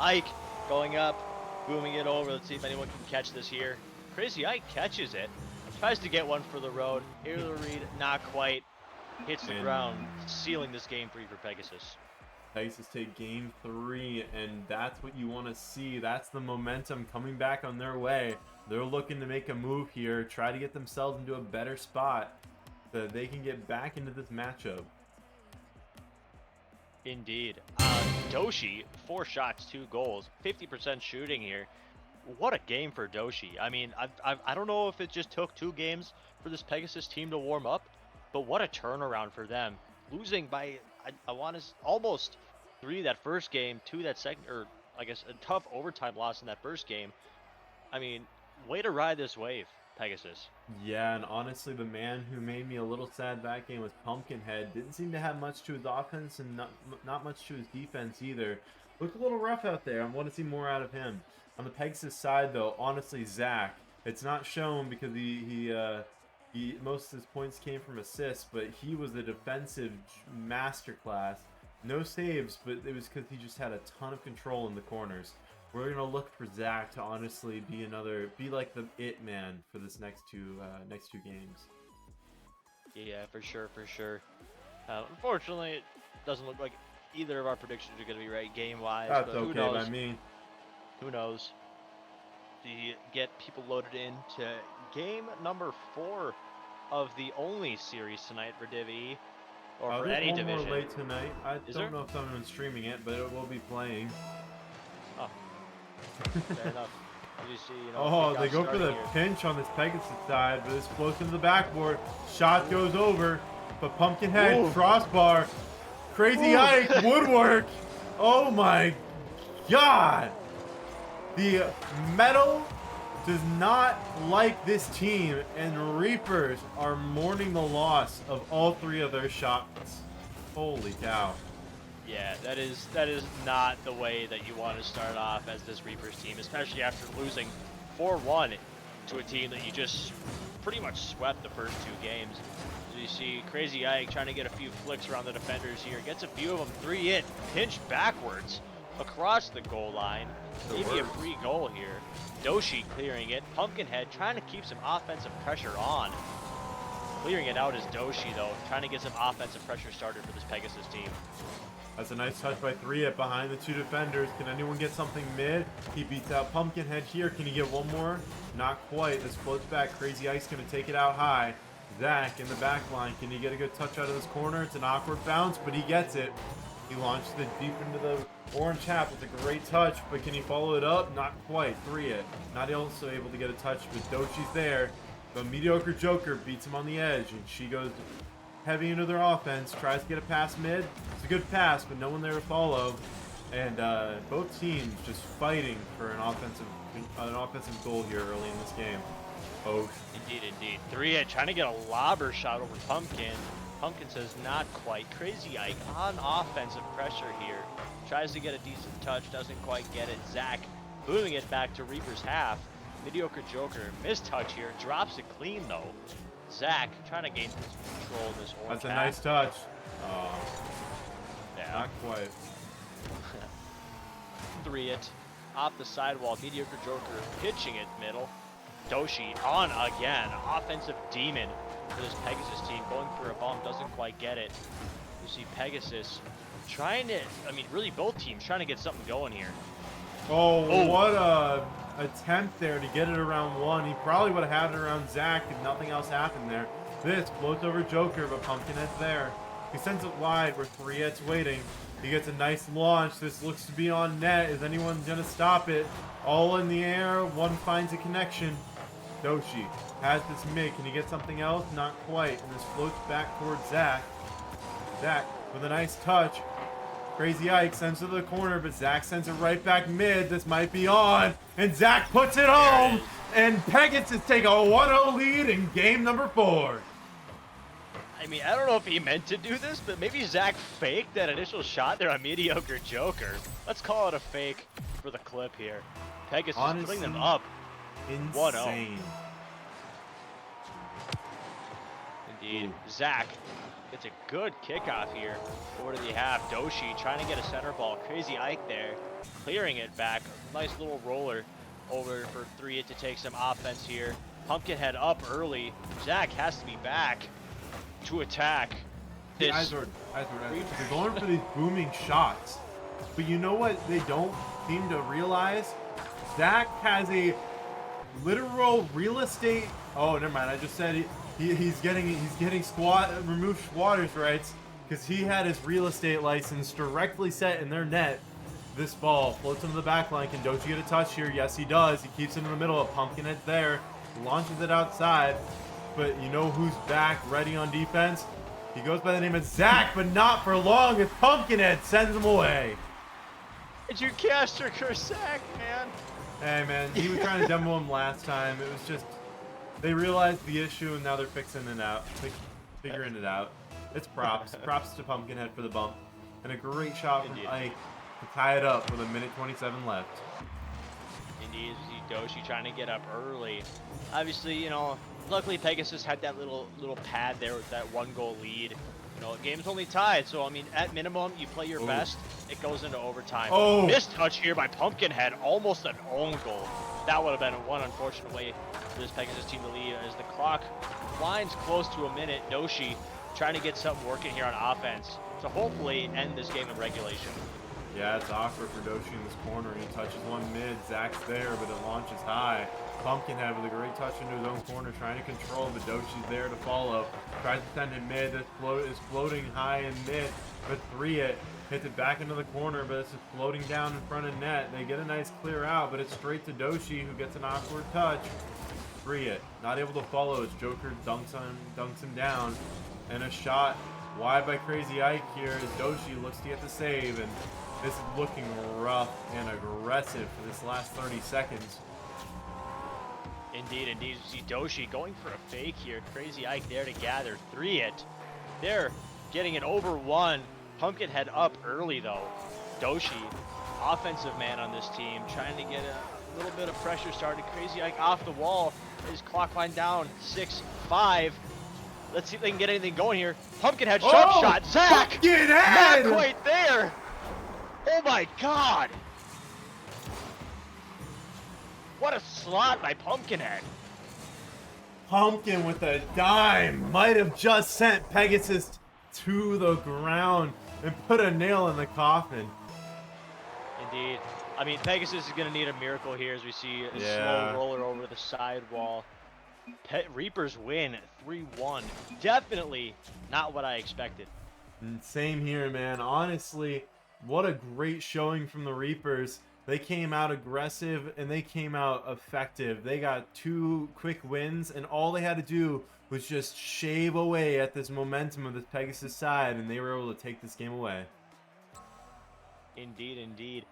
[SPEAKER 2] Ike going up, booming it over. Let's see if anyone can catch this here. Crazy Ike catches it. Tries to get one for the road. Able to read, not quite. Hits the ground, sealing this game 3 for Pegasus.
[SPEAKER 1] Pegasus take game 3, and that's what you want to see. That's the momentum coming back on their way. They're looking to make a move here, try to get themselves into a better spot so that they can get back into this matchup.
[SPEAKER 2] Indeed. Doshi, 4 shots, 2 goals, 50% shooting here. What a game for Doshi. I mean, I don't know if it just took 2 games for this Pegasus team to warm up, but what a turnaround for them. Losing by, I want to, almost 3 that first game, 2 that second, or I guess a tough overtime loss in that first game. I mean, way to ride this wave, Pegasus.
[SPEAKER 1] Yeah, and honestly, the man who made me a little sad that game was Pumpkinhead. Didn't seem to have much to his offense and not much to his defense either. Looked a little rough out there. I want to see more out of him. On the Pegasus side, though, honestly, Zach, it's not shown because he most of his points came from assists, but he was a defensive masterclass. No saves, but it was because he just had a ton of control in the corners. We're gonna look for Zach to honestly be like the it man for this next two games.
[SPEAKER 2] Yeah, for sure. Unfortunately, it doesn't look like either of our predictions are gonna be right game-wise.
[SPEAKER 1] That's
[SPEAKER 2] but
[SPEAKER 1] okay by me.
[SPEAKER 2] Who knows? To get people loaded into game number 4 of the only series tonight for Div E, or for any division.
[SPEAKER 1] There's one more late tonight. I don't know if someone's streaming it, but it will be playing.
[SPEAKER 2] Oh, fair enough. You see,
[SPEAKER 1] they go for the pinch on this Pegasus side, but it's close into the backboard. Shot goes over, but Pumpkinhead, crossbar, Crazy Ike, woodwork. Oh my God. The metal does not like this team, and Reapers are mourning the loss of all 3 of their shots. Holy cow.
[SPEAKER 2] Yeah, that is not the way that you want to start off as this Reapers team, especially after losing 4-1 to a team that you just pretty much swept the first 2 games. So you see Crazy Ike trying to get a few flicks around the defenders here, gets a few of them, 3 in, pinch backwards across the goal line. Maybe a free goal here. Doshi clearing it. Pumpkinhead trying to keep some offensive pressure on. Clearing it out is Doshi, though, trying to get some offensive pressure started for this Pegasus team.
[SPEAKER 1] That's a nice touch by 3 behind the 2 defenders. Can anyone get something mid? He beats out Pumpkinhead here. Can he get one more? Not quite. This floats back. Crazy Ike's going to take it out high. Zach in the back line. Can he get a good touch out of this corner? It's an awkward bounce, but he gets it. He launched it deep into the orange half. It's a great touch, but can he follow it up? Not quite. 3 Not also able to get a touch, but Doshi's there. The Mediocre Joker beats him on the edge, and she goes heavy into their offense, tries to get a pass mid. It's a good pass, but no one there to follow. And both teams just fighting for an offensive goal here early in this game. Oh,
[SPEAKER 2] Indeed. 3 trying to get a lobber shot over Pumpkin. Pumpkin says not quite. Crazy Ike on offensive pressure here. Tries to get a decent touch, doesn't quite get it. Zach booming it back to Reaper's half. Mediocre Joker, missed touch here, drops it clean though. Zach trying to gain control of this orange.
[SPEAKER 1] That's a nice touch.
[SPEAKER 2] Yeah.
[SPEAKER 1] Not quite.
[SPEAKER 2] 3 off the sidewall. Mediocre Joker pitching it middle. Doshi on again. Offensive demon for this Pegasus team. Going for a bump, doesn't quite get it. You see Pegasus trying to, I mean, really both teams trying to get something going here.
[SPEAKER 1] Oh, what a attempt there to get it around one. He probably would have had it around Zach if nothing else happened there. This floats over Joker, but Pumpkinhead's there. He sends it wide where 3-Ed's waiting. He gets a nice launch. This looks to be on net. Is anyone going to stop it? All in the air. One finds a connection. Doshi has this mid. Can he get something else? Not quite. And this floats back towards Zach. Zach with a nice touch. Crazy Ike sends it to the corner, but Zach sends it right back mid. This might be on. And Zach puts it home. And Pegasus take a 1-0 lead in game number 4.
[SPEAKER 2] I mean, I don't know if he meant to do this, but maybe Zach faked that initial shot there on Mediocre Joker. Let's call it a fake for the clip here. Pegasus putting them up 1-0. Indeed. Ooh. Zach gets a good kickoff here over to the half. Doshi trying to get a center ball. Crazy Ike there, clearing it back. Nice little roller over for 3-It to take some offense here. Pumpkinhead up early. Zach has to be back to attack.
[SPEAKER 1] They're going for these booming shots, but you know what they don't seem to realize? Zach has a literal real estate. Oh, never mind. I just said he's getting removed squatters' rights because he had his real estate license directly set in their net. This ball floats into the back line. Can Doshi get a touch here? Yes, he does. He keeps it in the middle. Of Pumpkinhead's there. Launches it outside. But you know who's back, ready on defense? He goes by the name of Zach, but not for long as Pumpkinhead sends him away.
[SPEAKER 2] Did you caster curse Zach, man?
[SPEAKER 1] Hey, man, he was trying to demo him last time. It was just, they realized the issue, and now they're fixing it out, figuring it out. It's props. Props to Pumpkinhead for the bump. And a great shot from Ike to tie it up with 1:27 left.
[SPEAKER 2] Indeed, Doshi trying to get up early. Obviously, you know, luckily Pegasus had that little pad there with that 1-goal lead. You know, the game's only tied, so I mean, at minimum, you play your best. It goes into overtime. Oh, missed touch here by Pumpkinhead, almost an own goal. That would have been one unfortunate way for this Pegasus team to lead as the clock winds close to a minute. Doshi trying to get something working here on offense to hopefully end this game in regulation.
[SPEAKER 1] Yeah, it's awkward for Doshi in this corner. He touches one mid. Zach's there, but it launches high. Pumpkinhead with a great touch into his own corner, trying to control, but Doshi's there to follow. Tries to send it mid. This is floating high in mid, but 3-It hits it back into the corner, but this is floating down in front of net. They get a nice clear out, but it's straight to Doshi, who gets an awkward touch. 3-It not able to follow as Joker dunks him down, and a shot wide by Crazy Ike here as Doshi looks to get the save, and this is looking rough and aggressive for this last 30 seconds.
[SPEAKER 2] Indeed. You see Doshi going for a fake here. Crazy Ike there to gather 3-It. They're getting it over one. Pumpkinhead up early though. Doshi, offensive man on this team, trying to get a little bit of pressure started. Crazy Ike off the wall. His clock line down 6-5. Let's see if they can get anything going here. Pumpkinhead sharp shot. Zach! Not quite there. Oh my god! What a slot by Pumpkinhead.
[SPEAKER 1] Pumpkin with a dime might have just sent Pegasus to the ground and put a nail in the coffin.
[SPEAKER 2] Indeed. I mean, Pegasus is going to need a miracle here as we see a slow roller over the side wall. Reapers win 3-1. Definitely not what I expected.
[SPEAKER 1] Same here, man. Honestly, what a great showing from the Reapers. They came out aggressive and they came out effective. They got 2 quick wins, and all they had to do was just shave away at this momentum of the Pegasus side, and they were able to take this game away.
[SPEAKER 2] Indeed.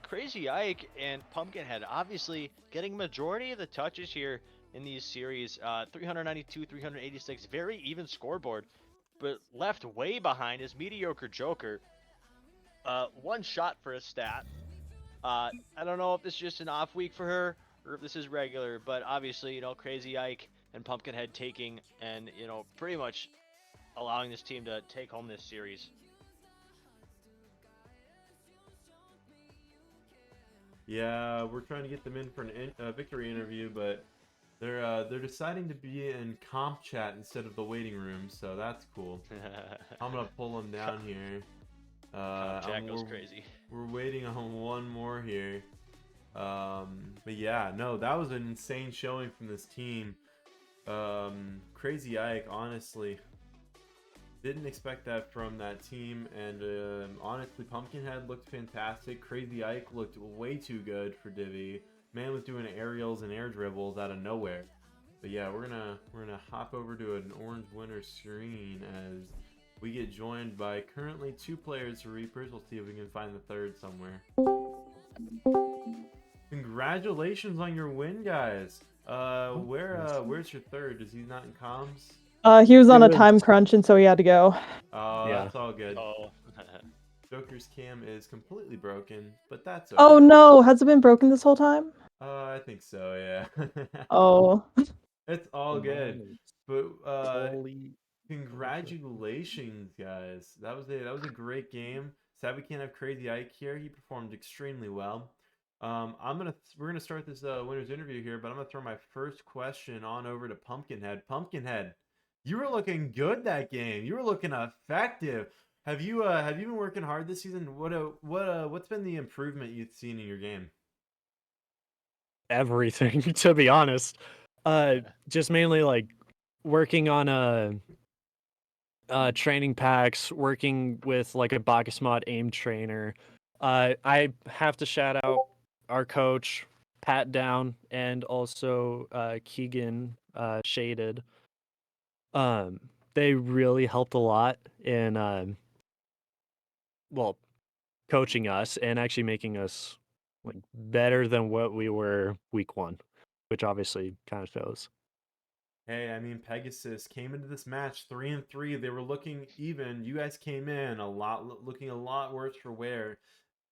[SPEAKER 2] Crazy Ike and Pumpkinhead obviously getting majority of the touches here in these series. 392, 386, very even scoreboard, but left way behind is Mediocre Joker. 1 shot for a stat. I don't know if this is just an off week for her or if this is regular, but obviously, you know, Crazy Ike and Pumpkinhead taking and, you know, pretty much allowing this team to take home this series.
[SPEAKER 1] Yeah, we're trying to get them in for a victory interview, but they're deciding to be in comp chat instead of the waiting room, so that's cool. I'm gonna pull them down here.
[SPEAKER 2] Comp chat goes
[SPEAKER 1] We're
[SPEAKER 2] crazy.
[SPEAKER 1] waiting on one more here. But yeah, no, that was an insane showing from this team. Crazy Ike, honestly, didn't expect that from that team, and honestly, Pumpkinhead looked fantastic. Crazy Ike looked way too good for Divi. Man was doing aerials and air dribbles out of nowhere. But yeah, we're gonna hop over to an orange winner screen as we get joined by currently 2 players for Reapers. We'll see if we can find the third somewhere. Congratulations on your win, guys. Where's your third? Is he not in comms?
[SPEAKER 3] He was on
[SPEAKER 4] It
[SPEAKER 3] a
[SPEAKER 4] was,
[SPEAKER 3] time crunch, and so he had to go.
[SPEAKER 1] Oh,
[SPEAKER 4] yeah.
[SPEAKER 1] that's all good.
[SPEAKER 2] Oh.
[SPEAKER 1] Joker's cam is completely broken, but that's okay.
[SPEAKER 3] Oh no, has it been broken this whole time?
[SPEAKER 1] I think so, yeah.
[SPEAKER 3] Oh.
[SPEAKER 1] It's all good. But
[SPEAKER 4] Totally.
[SPEAKER 1] congratulations, guys. That was a great game. Sad we can't have Crazy Ike here. He performed extremely well. We're gonna start this winners interview here, but I'm gonna throw my first question on over to Pumpkinhead. Pumpkinhead, you were looking good that game. You were looking effective. Have you been working hard this season? What's been the improvement you've seen in your game?
[SPEAKER 4] Everything, to be honest. Just mainly like working on training packs, working with like a Bacchus mod aim trainer. I have to shout out our coach, Pat Down, and also Keegan Shaded. They really helped a lot in well, coaching us and actually making us like better than what we were week 1, which obviously kind of shows.
[SPEAKER 1] Hey, I mean, Pegasus came into this match 3-3. They were looking even. You guys came in looking a lot worse for wear.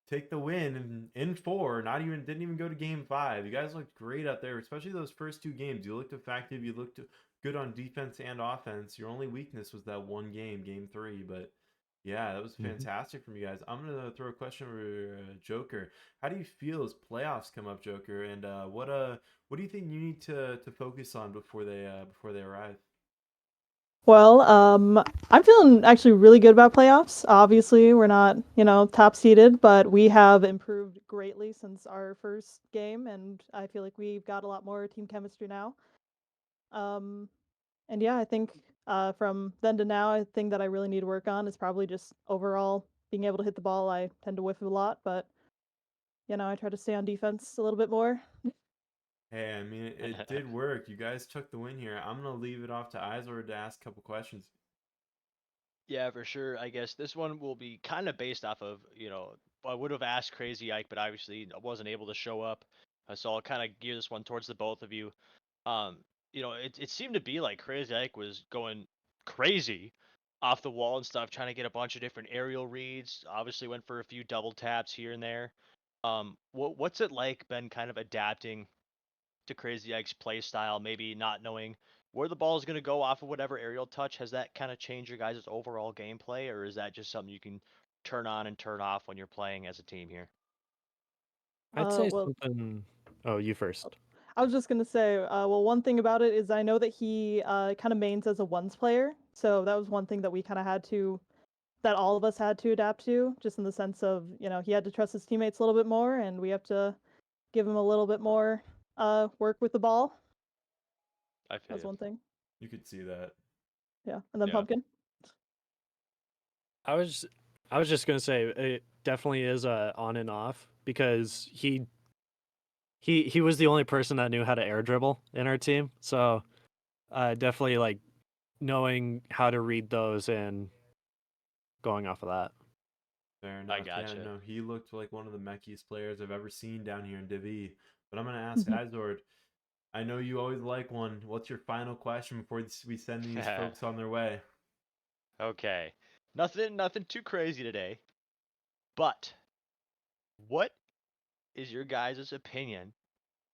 [SPEAKER 1] Take the win in 4. Not even didn't even go to game 5. You guys looked great out there, especially those first 2 games. You looked effective. You looked good on defense and offense. Your only weakness was that one game, game 3. But yeah, that was fantastic from you guys. I'm gonna throw a question over Joker. How do you feel as playoffs come up, Joker? And what do you think you need to focus on before they arrive?
[SPEAKER 3] Well, I'm feeling actually really good about playoffs. Obviously, we're not, top seeded, but we have improved greatly since our first game, and I feel like we've got a lot more team chemistry now. Um, and yeah, I think from then to now, I think that I really need to work on is probably just overall being able to hit the ball. I tend to whiff a lot, but I try to stay on defense a little bit more.
[SPEAKER 1] Hey, I mean, it did work. You guys took the win here. I'm gonna leave it off to Izor to ask a couple questions.
[SPEAKER 2] Yeah, for sure. I guess this one will be kind of based off of, I would have asked Crazy Ike, but obviously I wasn't able to show up. So I'll kind of gear this one towards the both of you. Um, it seemed to be like Crazy Ike was going crazy off the wall and stuff, trying to get a bunch of different aerial reads. Obviously went for a few double taps here and there. What's it like been kind of adapting to Crazy Ike's play style, maybe not knowing where the ball is going to go off of whatever aerial touch? Has that kind of changed your guys' overall gameplay, or is that just something you can turn on and turn off when you're playing as a team here?
[SPEAKER 4] I'd say
[SPEAKER 3] Well,
[SPEAKER 4] something. Oh, you first.
[SPEAKER 3] I was just gonna say, well, one thing about it is I know that he kind of mains as a ones player, so that was one thing that we kind of that all of us had to adapt to, just in the sense of, he had to trust his teammates a little bit more, and we have to give him a little bit more work with the ball.
[SPEAKER 2] I feel
[SPEAKER 3] That's
[SPEAKER 2] you.
[SPEAKER 3] one thing.
[SPEAKER 1] You could see that.
[SPEAKER 3] Yeah, and then
[SPEAKER 2] Yeah.
[SPEAKER 3] Pumpkin.
[SPEAKER 4] I was I was just gonna say it definitely is on and off because he was the only person that knew how to air dribble in our team. So definitely like knowing how to read those and going off of that.
[SPEAKER 1] Fair
[SPEAKER 2] I
[SPEAKER 1] enough. Yeah,
[SPEAKER 2] gotcha.
[SPEAKER 1] no, he looked like one of the meckiest players I've ever seen down here in Div E. But I'm gonna ask
[SPEAKER 3] Mhm.
[SPEAKER 1] Izord. I know you always like one. What's your final question before we send these folks on their way?
[SPEAKER 2] Okay. Nothing too crazy today. But what is your guys' opinion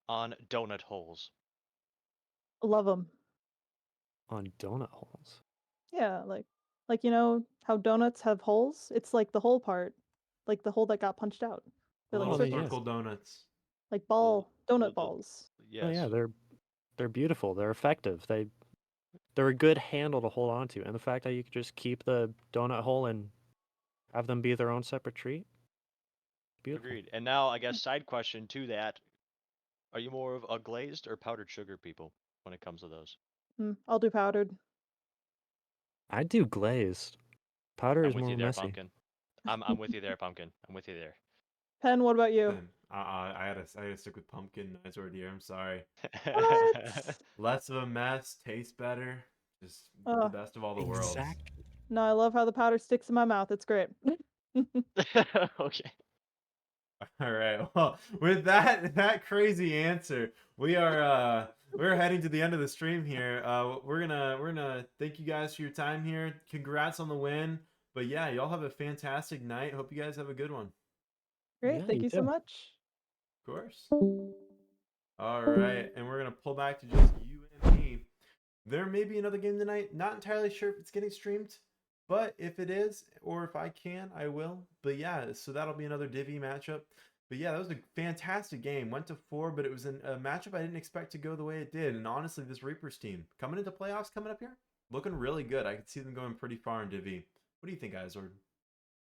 [SPEAKER 2] on donut holes?
[SPEAKER 3] Love them.
[SPEAKER 4] On donut holes.
[SPEAKER 3] Yeah, like how donuts have holes. It's like the hole part, like the hole that got punched out. They're like
[SPEAKER 1] Little
[SPEAKER 4] Oh,
[SPEAKER 3] switches.
[SPEAKER 4] yes.
[SPEAKER 1] sparkle donuts.
[SPEAKER 3] Like
[SPEAKER 2] Well,
[SPEAKER 3] donut balls.
[SPEAKER 2] yes.
[SPEAKER 4] Oh yeah, they're beautiful. They're effective. They're a good handle to hold on to, and the fact that you could just keep the donut hole and have them be their own separate treat. Beautiful.
[SPEAKER 2] Agreed. And now, I guess, side question to that: are you more of a glazed or powdered sugar people when it comes to those?
[SPEAKER 3] I'll do powdered.
[SPEAKER 4] I do glazed. Powder
[SPEAKER 2] I'm
[SPEAKER 4] is
[SPEAKER 2] with
[SPEAKER 4] more
[SPEAKER 2] you there,
[SPEAKER 4] messy.
[SPEAKER 2] Pumpkin. I'm with you there, Pumpkin. I'm with you there.
[SPEAKER 3] Pen, what about you?
[SPEAKER 1] And I had to stick with pumpkin Nizord here. I'm sorry.
[SPEAKER 3] What?
[SPEAKER 1] Less of a mess, tastes better, just the
[SPEAKER 3] Oh,
[SPEAKER 1] best of all the worlds.
[SPEAKER 4] Exactly.
[SPEAKER 3] no, I love how the powder sticks in my mouth. It's great.
[SPEAKER 2] Okay.
[SPEAKER 1] All right. Well, with that crazy answer, we're heading to the end of the stream here. We're gonna thank you guys for your time here. Congrats on the win. But yeah, y'all have a fantastic night. Hope you guys have a good one.
[SPEAKER 3] Great.
[SPEAKER 4] Yeah,
[SPEAKER 3] Thank
[SPEAKER 4] you
[SPEAKER 3] you so
[SPEAKER 4] too.
[SPEAKER 3] much.
[SPEAKER 1] Of course. All right, and we're gonna pull back to just you and me. There may be another game tonight. Not entirely sure if it's getting streamed, but if it is, or if I can, I will. But yeah, so that'll be another Divi matchup. But yeah, that was a fantastic game. Went to 4, but it was a matchup I didn't expect to go the way it did. And honestly, this Reapers team coming into playoffs coming up here, looking really good. I could see them going pretty far in Divi. What do you think, Izord?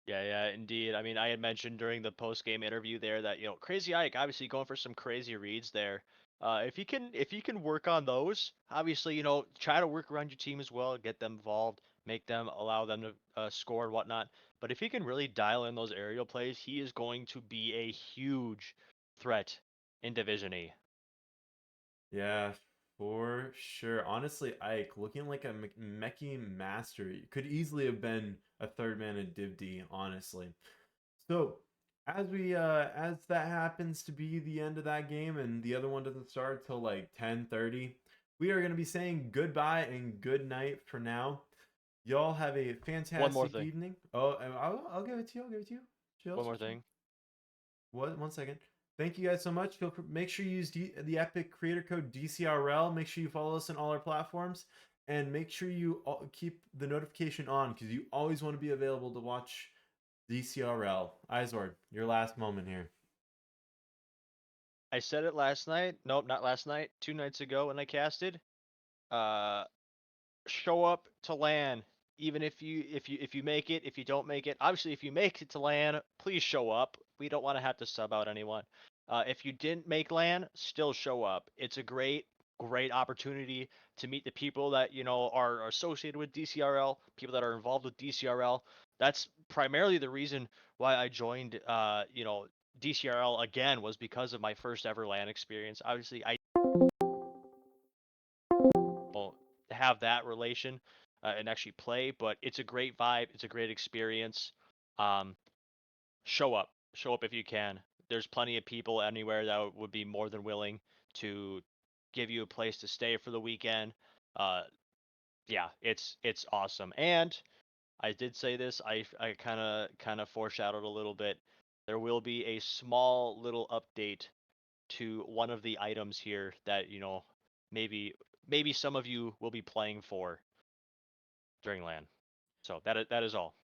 [SPEAKER 2] Yeah, indeed. I mean, I had mentioned during the post-game interview there that, Crazy Ike obviously going for some crazy reads there. If you can work on those, obviously, try to work around your team as well, get them involved, allow them to score and whatnot. But if he can really dial in those aerial plays, he is going to be a huge threat in Division E.
[SPEAKER 1] Yeah, for sure. Honestly, Ike looking like a mechie master. Could easily have been a third man in Div D, honestly. So as that happens to be the end of that game and the other one doesn't start till like 10:30, we are gonna be saying goodbye and good night for now. Y'all have a
[SPEAKER 2] One more
[SPEAKER 1] fantastic
[SPEAKER 2] thing.
[SPEAKER 1] evening. Oh, and I'll give it to you. I'll give it to you. Chill,
[SPEAKER 2] One more
[SPEAKER 1] chill, chill.
[SPEAKER 2] thing.
[SPEAKER 1] What? 1 second. Thank you guys so much. Make sure you use the Epic creator code DCRL. Make sure you follow us on all our platforms, and make sure you keep the notification on because you always want to be available to watch DCRL. Izord, your last moment here.
[SPEAKER 2] I said it last night. Nope, not last night. 2 nights ago when I casted. Uh, Show up to LAN, even if you make it. If you don't make it, obviously, if you make it to LAN, please show up. We don't want to have to sub out anyone. If you didn't make LAN, still show up. It's a great opportunity to meet the people that are associated with DCRL, people that are involved with DCRL. That's primarily the reason why I joined DCRL again, was because of my first ever LAN experience. Obviously, I don't have that relation and actually play, but it's a great vibe. It's a great experience. Um, show up if you can. There's plenty of people anywhere that would be more than willing to give you a place to stay for the weekend. Uh, yeah, it's awesome. And I did say this. I kind of foreshadowed a little bit. There will be a small little update to one of the items here that maybe some of you will be playing for during LAN. So that is all.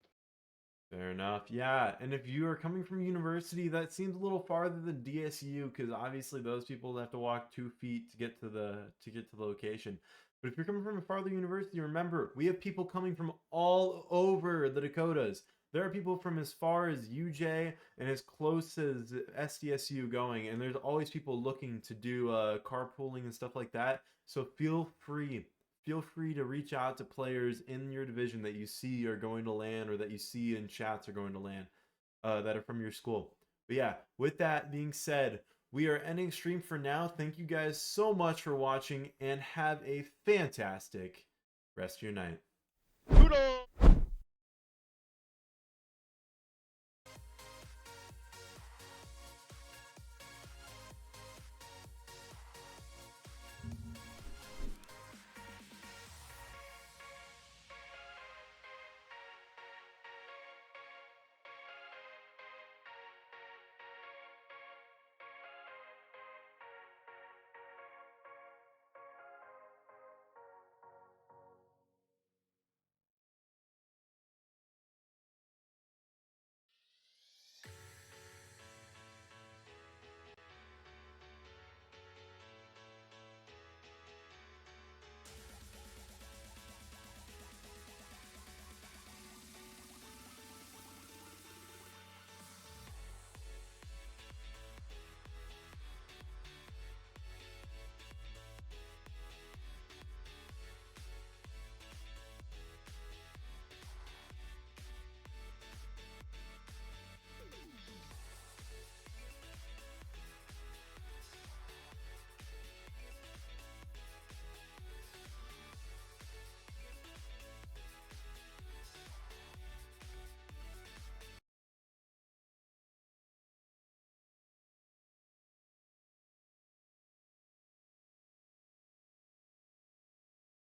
[SPEAKER 1] Fair enough. Yeah, and if you are coming from university, that seems a little farther than DSU because obviously those people have to walk 2 feet to get to the location. But if you're coming from a farther university, remember we have people coming from all over the Dakotas. There are people from as far as UJ and as close as SDSU going, and there's always people looking to do carpooling and stuff like that. So feel free to reach out to players in your division that you see are going to LAN or that you see in chats are going to LAN that are from your school. But yeah, with that being said, we are ending stream for now. Thank you guys so much for watching and have a fantastic rest of your night.
[SPEAKER 2] Kudos!